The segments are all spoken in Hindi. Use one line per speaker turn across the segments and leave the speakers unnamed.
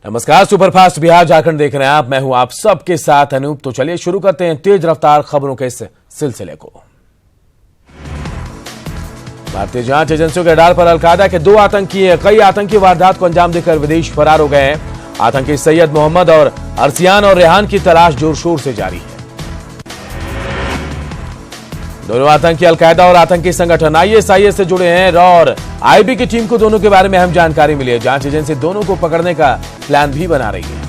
नमस्कार, सुपरफास्ट बिहार झारखंड देख रहे हैं आप। मैं हूं आप सबके साथ अनूप। तो चलिए शुरू करते हैं तेज रफ्तार खबरों के इस सिलसिले को। भारतीय जांच एजेंसियों के डाल पर अलकायदा के 2 आतंकी कई आतंकी वारदात को अंजाम देकर विदेश फरार हो गए हैं। आतंकी सैयद मोहम्मद और अरसियान और रेहान की तलाश जोर शोर से जारी है। दोनों आतंकी अलकायदा और आतंकी संगठन आईएसआईएस से जुड़े हैं। रॉ और आईबी की टीम को दोनों के बारे में अहम जानकारी मिली है। जांच एजेंसी दोनों को पकड़ने का प्लान भी बना रही है।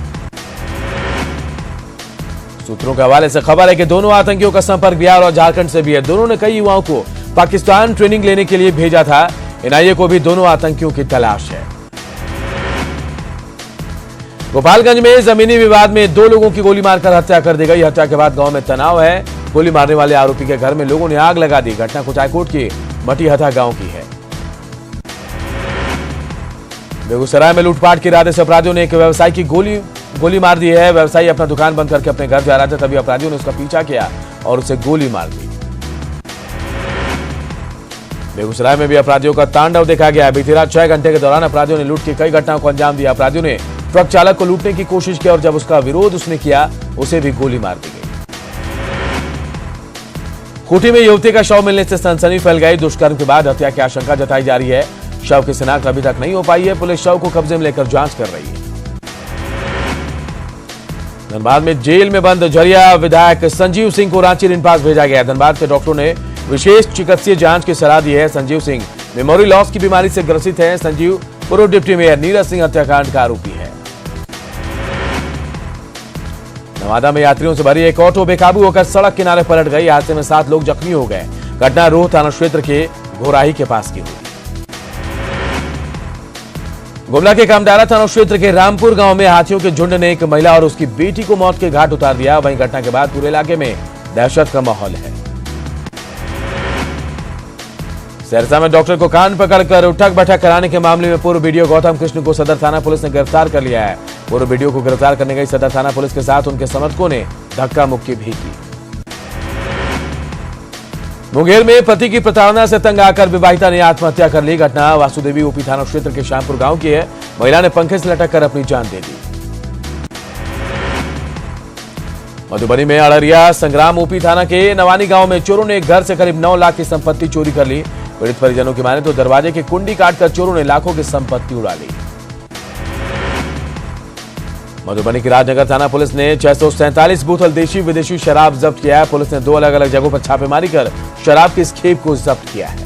सूत्रों के हवाले से खबर है कि दोनों आतंकियों का संपर्क बिहार और झारखंड से भी है। दोनों ने कई युवाओं को पाकिस्तान ट्रेनिंग लेने के लिए भेजा था। एनआईए को भी दोनों आतंकियों की तलाश है। गोपालगंज में जमीनी विवाद में 2 लोगों की गोली मारकर हत्या कर दी गई। हत्या के बाद गांव में तनाव है। गोली मारने वाले आरोपी के घर में लोगों ने आग लगा दी। घटना कुचायकोट की मटीहथा गांव की है। बेगूसराय में लूटपाट के इरादे से अपराधियों ने एक व्यवसायी की गोली मार दी है। व्यवसायी अपना दुकान बंद करके अपने घर जा रहा था, तभी अपराधियों ने उसका पीछा किया और उसे गोली मार दी। बेगूसराय में भी अपराधियों का तांडव देखा गया। बीती रात 6 घंटे के दौरान अपराधियों ने लूट की कई घटनाओं को अंजाम दिया। अपराधियों ने ट्रक चालक को लूटने की कोशिश की और जब उसका विरोध उसने किया, उसे भी गोली मार दी गई। खूंटी में युवती का शव मिलने से सनसनी फैल गई। दुष्कर्म के बाद हत्या की आशंका जताई जा रही है। शव की शिनाख्त अभी तक नहीं हो पाई है। पुलिस शव को कब्जे में लेकर जांच कर रही है। धनबाद में जेल में बंद झरिया विधायक संजीव सिंह को रांची रिंपास भेजा गया। धनबाद के डॉक्टरों ने विशेष चिकित्सीय जांच की सलाह दी है। संजीव सिंह मेमोरी लॉस की बीमारी से ग्रसित है। संजीव पूर्व डिप्टी मेयर नीरज सिंह हत्याकांड का आरोपी है। नवादा में यात्रियों से भरी एक ऑटो बेकाबू होकर सड़क किनारे पलट गई। हादसे में 7 लोग जख्मी हो गए। घटना रोह थाना क्षेत्र के घोराही के पास की हुई। गुमला के कामदारा थाना क्षेत्र के रामपुर गांव में हाथियों के झुंड ने एक महिला और उसकी बेटी को मौत के घाट उतार दिया। वहीं घटना के बाद पूरे इलाके में दहशत का माहौल है। सहरसा में डॉक्टर को कान पकड़कर उठक बैठक कराने के मामले में पूर्व बीडीओ गौतम कृष्ण को सदर थाना पुलिस ने गिरफ्तार कर लिया है। पूर्व बीडीओ को गिरफ्तार करने गई सदर थाना पुलिस के साथ उनके समर्थकों ने धक्का मुक्की भी की। मुंगेर में पति की प्रताड़ना से तंग आकर विवाहिता ने आत्महत्या कर ली। घटना वासुदेवी ओपी थाना क्षेत्र के श्यामपुर गांव की है। महिला ने पंखे से लटक कर अपनी जान दे दी। मधुबनी में अड़रिया संग्राम ओपी थाना के नवानी गांव में चोरों ने एक घर से करीब 9 लाख की संपत्ति चोरी कर ली। पीड़ित परिजनों की माने तो दरवाजे की कुंडी काटकर चोरों ने लाखों की संपत्ति उड़ा ली। मधुबनी की राजनगर थाना पुलिस ने 647 बोतल देशी विदेशी शराब जब्त किया है। पुलिस ने 2 अलग अलग जगहों पर छापेमारी कर शराब की इस खेप को जब्त किया है।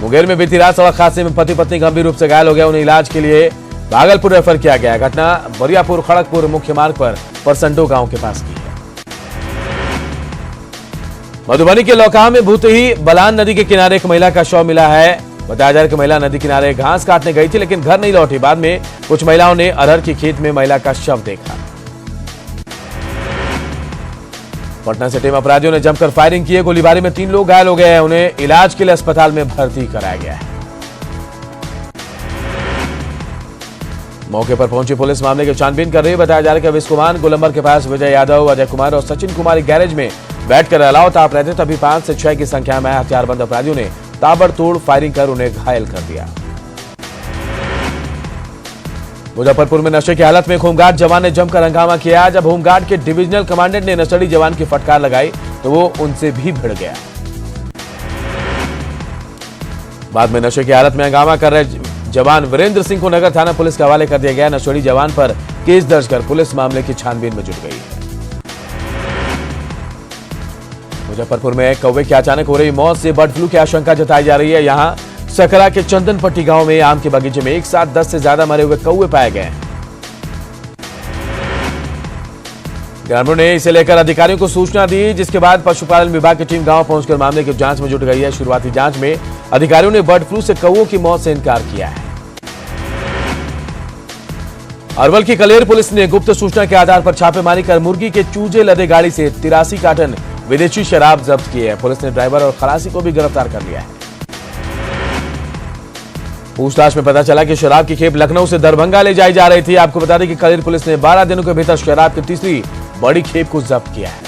मुंगेर में बीती रात सड़क हादसे में पति पत्नी गंभीर रूप से घायल हो गए। उन्हें इलाज के लिए भागलपुर रेफर किया गया। घटना बरियापुर खड़गपुर मुख्य मार्ग पर परसंडो गांव के पास की है। मधुबनी के लौकाहा में भूतही बलान नदी के किनारे एक महिला का शव मिला है। बताया जा रहा है कि महिला नदी किनारे घास काटने गई थी, लेकिन घर नहीं लौटी। बाद में कुछ महिलाओं ने अरहर की खेत में महिला का शव देखा। पटना सिटी में अपराधियों ने जमकर फायरिंग की है। गोलीबारी में 3 लोग घायल हो गए हैं। उन्हें इलाज के लिए अस्पताल में भर्ती कराया गया है। मौके पर पहुंची पुलिस मामले की छानबीन कर रही है। बताया जा रहा है कि अविश कुमार गोलंबर के पास विजय यादव, अजय कुमार और सचिन कुमार गैरेज में बैठकर अलाव ताप रहे थे, तभी 5 से 6 की संख्या में हथियारबंद अपराधियों ने ताबड़तोड़ फायरिंग कर उन्हें घायल कर दिया। मुजफ्फरपुर में नशे की हालत में होमगार्ड जवान ने जमकर हंगामा किया। जब होमगार्ड के डिविजनल कमांडेंट ने नशेड़ी जवान की फटकार लगाई तो वो उनसे भी भिड़ गया। बाद में नशे की हालत में हंगामा कर रहे जवान वीरेंद्र सिंह को नगर थाना पुलिस के हवाले कर दिया गया। नशेड़ी जवान पर केस दर्ज कर पुलिस मामले की छानबीन में जुट गई है। मुजफ्फरपुर में कौवे की अचानक हो रही मौत से बर्ड फ्लू की आशंका जताई जा रही है। यहां सकरा के चंदनपट्टी गांव में आम के बगीचे में एक साथ 10 से ज्यादा मरे हुए कौवे पाए गए हैं। ग्रामीणों ने इसे लेकर अधिकारियों को सूचना दी, जिसके बाद पशुपालन विभाग की टीम गांव पहुंचकर मामले की जांच में जुट गई है। शुरुआती जांच में अधिकारियों ने बर्ड फ्लू से कौवों की मौत से इनकार किया है। अरवल की कलेर पुलिस ने गुप्त सूचना के आधार पर छापेमारी कर मुर्गी के चूजे लदे गाड़ी से 83 कार्टन विदेशी शराब जब्त की है। पुलिस ने ड्राइवर और खलासी को भी गिरफ्तार कर लिया है। पूछताछ में पता चला कि शराब की खेप लखनऊ से दरभंगा ले जाई जा रही थी। आपको बता दें कि कलेर पुलिस ने 12 दिनों के भीतर शराब की तीसरी बड़ी खेप को जब्त किया है।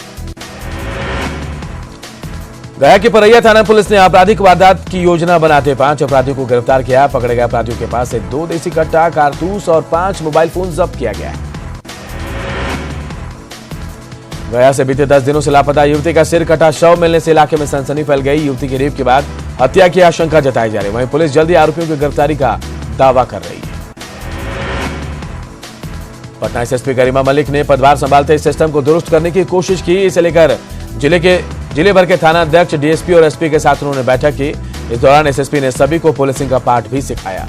गया की परैया थाना पुलिस ने आपराधिक वारदात की योजना बनाते 5 अपराधियों को गिरफ्तार किया। पकड़े गए अपराधियों के पास से 2 देसी कट्टा, कारतूस और 5 मोबाइल फोन जब्त किया गया है। गया से बीते 10 दिनों से लापता युवती का सिर कटा शव मिलने से इलाके में सनसनी फैल गई। युवती की रेप के बाद हत्या की आशंका जताई जा रही है। वहीं पुलिस जल्दी आरोपियों की गिरफ्तारी का दावा कर रही है। पटना एसएसपी गरिमा मलिक ने पदभार संभालते इस सिस्टम को दुरुस्त करने की कोशिश की। इसे लेकर जिले भर के थाना अध्यक्ष, डीएसपी और एसपी के साथ उन्होंने बैठक की। इस दौरान एसएसपी ने सभी को पुलिसिंग का पाठ भी सिखाया।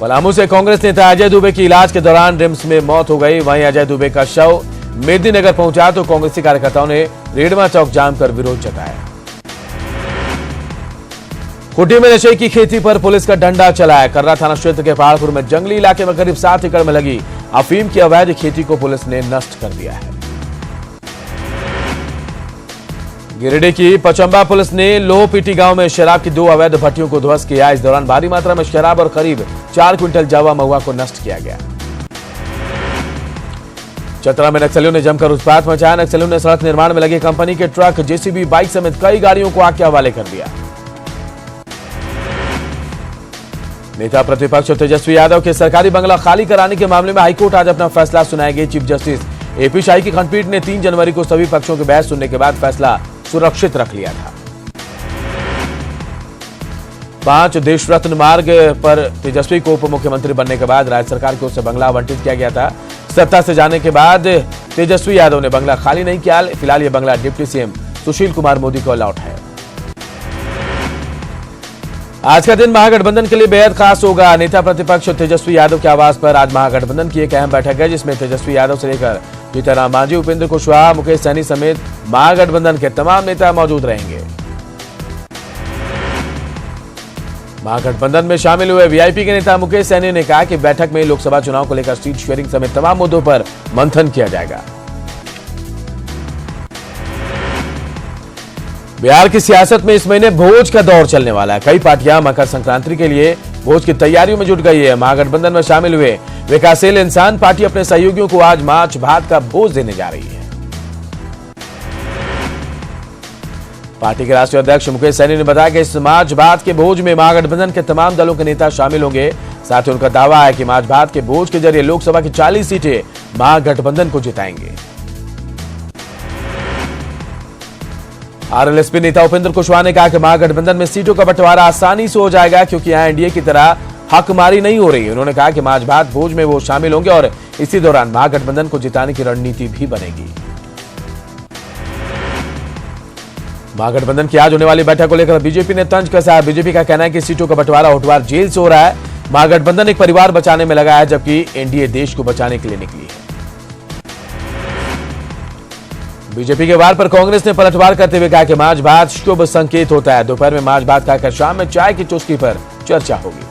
पलामू से कांग्रेस नेता अजय दुबे की इलाज के दौरान रिम्स में मौत हो गई। वहीं अजय दुबे का शव मेदिनीनगर पहुंचा तो कांग्रेसी कार्यकर्ताओं ने रेडमा चौक जाम कर विरोध जताया। खूंटी में नशे की खेती पर पुलिस का डंडा चलाया। कर्रा थाना क्षेत्र के पहाड़पुर में जंगली इलाके में करीब 7 एकड़ में लगी अफीम की अवैध खेती को पुलिस ने नष्ट कर दिया है। गिरिडीह की पचंबा पुलिस ने लोहपीटी गांव में शराब की 2 अवैध भट्टियों को ध्वस्त किया। इस दौरान भारी मात्रा में शराब और करीब 4 क्विंटल जावा महुआ को नष्ट किया गया। चतरा में नक्सलियों ने जमकर उत्पात मचाया। नक्सलियों ने सड़क निर्माण में लगी कंपनी के ट्रक, जेसीबी, बाइक समेत कई गाड़ियों को आग के हवाले कर दिया। नेता प्रतिपक्ष तेजस्वी यादव के सरकारी बंगला खाली कराने के मामले में हाईकोर्ट आज अपना फैसला सुनाएगी। चीफ जस्टिस एपी शाही की खंडपीठ ने 3 जनवरी को सभी पक्षों की बहस सुनने के बाद फैसला सुरक्षित रख लिया था। 5 देश रत्न मार्ग पर तेजस्वी को उप मुख्यमंत्री बनने के बाद राज्य सरकार की ओर से बंगला आवंटित किया गया था। सत्ता से जाने के बाद तेजस्वी यादव ने बंगला खाली नहीं किया। फिलहाल यह बंगला डिप्टी सीएम सुशील कुमार मोदी को अलॉट है। आज का दिन महागठबंधन के लिए बेहद खास होगा। नेता प्रतिपक्ष तेजस्वी यादव के आवास पर आज महागठबंधन की एक अहम बैठक है, जिसमें तेजस्वी यादव से लेकर जीतन मांझी, उपेंद्र कुशवाहा, मुकेश सहनी समेत महागठबंधन के तमाम नेता मौजूद रहेंगे। महागठबंधन में शामिल हुए वीआईपी के नेता मुकेश सहनी ने कहा कि बैठक में लोकसभा चुनाव को लेकर सीट शेयरिंग समेत तमाम मुद्दों पर मंथन किया जाएगा। बिहार की सियासत में इस महीने भोज का दौर चलने वाला है। कई पार्टियां मकर संक्रांति के लिए भोज की तैयारियों में जुट गई है। महागठबंधन में शामिल हुए विकासशील इंसान पार्टी अपने सहयोगियों को आज माछ भात का भोज देने जा रही है। पार्टी के राष्ट्रीय अध्यक्ष मुकेश सहनी ने बताया कि इस माछ भात के भोज में महागठबंधन के तमाम दलों के नेता शामिल होंगे। साथ ही उनका दावा है कि माछ भात के भोज के जरिए लोकसभा की 40 सीटें महागठबंधन को जिताएंगे। आरएलएसपी नेता उपेंद्र कुशवाहा ने कहा कि महागठबंधन में सीटों का बंटवारा आसानी से हो जाएगा, क्योंकि यहां एनडीए की तरह हकमारी नहीं हो रही। उन्होंने कहा कि माछ भात भोज में वो शामिल होंगे और इसी दौरान महागठबंधन को जिताने की रणनीति भी बनेगी। महागठबंधन की आज होने वाली बैठक को लेकर बीजेपी ने तंज कसा है। बीजेपी का कहना है कि सीटों का बंटवारा होटवार जेल से हो रहा है। महागठबंधन एक परिवार बचाने में लगा है, जबकि एनडीए देश को बचाने के लिए निकली है। बीजेपी के वार पर कांग्रेस ने पलटवार करते हुए कहा कि माछ भात शुभ संकेत होता है। दोपहर में माछ भात खाकर शाम में चाय की चुस्की पर चर्चा होगी।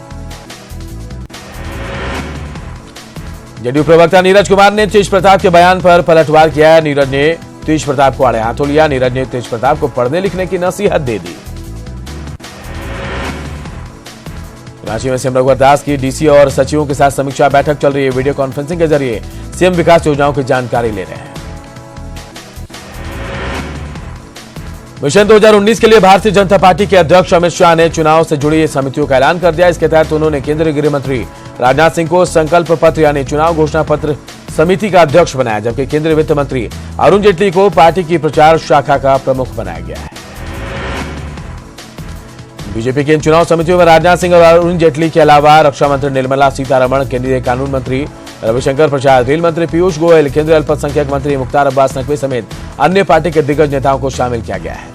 जदयू प्रवक्ता नीरज कुमार ने तेज प्रताप के बयान पर पलटवार किया है। नीरज ने तेज प्रताप को आड़े हाथों लिया। नीरज ने तेज प्रताप को पढ़ने लिखने की नसीहत दे दी। रांची में सीएम रघुवर दास की डीसी और सचिवों के साथ समीक्षा बैठक चल रही है। वीडियो कॉन्फ्रेंसिंग के जरिए सीएम विकास योजनाओं की जानकारी ले रहे हैं। मिशन 2019 के लिए भारतीय जनता पार्टी के अध्यक्ष अमित शाह ने चुनाव से जुड़ी समितियों का ऐलान कर दिया। इसके तहत उन्होंने केंद्रीय गृह मंत्री राजनाथ सिंह को संकल्प पत्र यानी चुनाव घोषणा पत्र समिति का अध्यक्ष बनाया, जबकि केंद्रीय वित्त मंत्री अरुण जेटली को पार्टी की प्रचार शाखा का प्रमुख बनाया गया है। बीजेपी की इन चुनाव समितियों में राजनाथ सिंह और अरुण जेटली के अलावा रक्षा मंत्री निर्मला सीतारमण, केंद्रीय कानून मंत्री रविशंकर प्रसाद, रेल मंत्री पीयूष गोयल, केंद्रीय अल्पसंख्यक मंत्री मुख्तार अब्बास नकवी समेत अन्य पार्टी के दिग्गज नेताओं को शामिल किया गया है।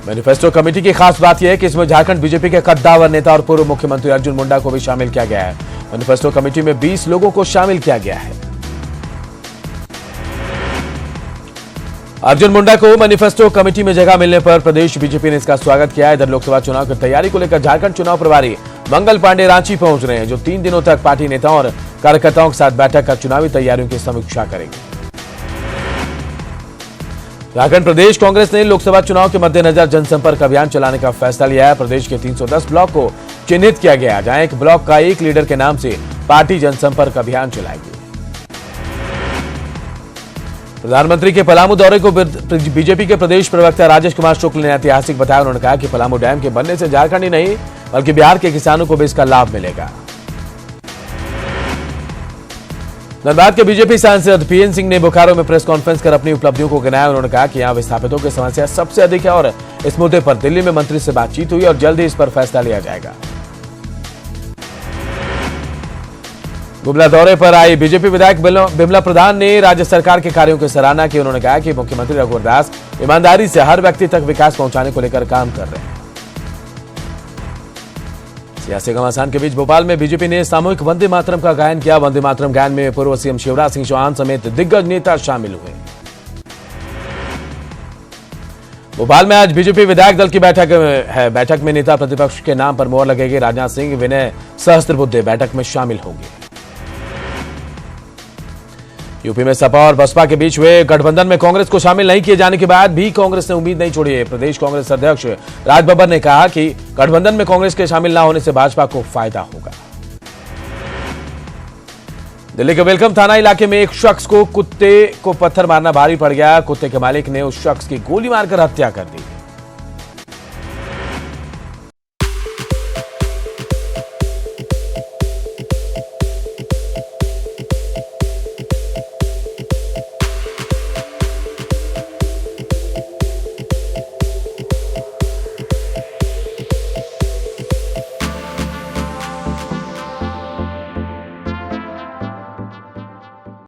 मैनिफेस्टो कमेटी की खास बात यह है कि इसमें झारखंड बीजेपी के कद्दावर नेता और पूर्व मुख्यमंत्री अर्जुन मुंडा को भी शामिल किया गया है। मैनिफेस्टो कमेटी में 20 लोगों को शामिल किया गया है। अर्जुन मुंडा को मैनिफेस्टो कमेटी में जगह मिलने पर प्रदेश बीजेपी ने इसका स्वागत किया है। इधर लोकसभा चुनाव की तैयारी को लेकर झारखंड चुनाव प्रभारी मंगल पांडे रांची पहुंच रहे हैं, जो 3 दिनों तक पार्टी नेताओं और कार्यकर्ताओं के साथ बैठक कर चुनावी तैयारियों की समीक्षा करेंगे। झारखंड प्रदेश कांग्रेस ने लोकसभा चुनाव के मद्देनजर जनसंपर्क अभियान चलाने का फैसला लिया है। प्रदेश के 310 ब्लॉक को चिन्हित किया गया, जहां एक ब्लॉक का एक लीडर के नाम से पार्टी जनसंपर्क अभियान चलाएगी। प्रधानमंत्री के पलामू दौरे को बीजेपी के प्रदेश प्रवक्ता राजेश कुमार शुक्ल ने ऐतिहासिक बताया। उन्होंने कहा कि पलामू डैम के बनने से झारखंड ही नहीं बल्कि बिहार के किसानों को भी इसका लाभ मिलेगा। धनबाद के बीजेपी सांसद पीएन सिंह ने बोकारो में प्रेस कॉन्फ्रेंस कर अपनी उपलब्धियों को गिनाया। उन्होंने कहा कि यहां विस्थापितों की समस्या सबसे अधिक है और इस मुद्दे पर दिल्ली में मंत्री से बातचीत हुई और जल्द ही इस पर फैसला लिया जाएगा। गुमला दौरे पर आई बीजेपी विधायक बिमला प्रधान ने राज्य सरकार के कार्यों की सराहना की। उन्होंने कहा कि मुख्यमंत्री रघुवर दास ईमानदारी से हर व्यक्ति तक विकास पहुंचाने को लेकर काम कर रहे हैं। सियासी घमासान के बीच भोपाल में बीजेपी ने सामूहिक वंदे मातरम का गायन किया। वंदे मातरम गायन में पूर्व सीएम शिवराज सिंह चौहान समेत दिग्गज नेता शामिल हुए। भोपाल में आज बीजेपी विधायक दल की बैठक है। बैठक में नेता प्रतिपक्ष के नाम पर मोहर लगेगी। राजनाथ सिंह, विनय सहस्त्रबुद्धे बैठक में शामिल होंगे। यूपी में सपा और बसपा के बीच हुए गठबंधन में कांग्रेस को शामिल नहीं किए जाने के बाद भी कांग्रेस ने उम्मीद नहीं छोड़ी है। प्रदेश कांग्रेस अध्यक्ष राज बब्बर ने कहा कि गठबंधन में कांग्रेस के शामिल न होने से भाजपा को फायदा होगा। दिल्ली के वेलकम थाना इलाके में एक शख्स को कुत्ते को पत्थर मारना भारी पड़ गया। कुत्ते के मालिक ने उस शख्स की गोली मारकर हत्या कर दी।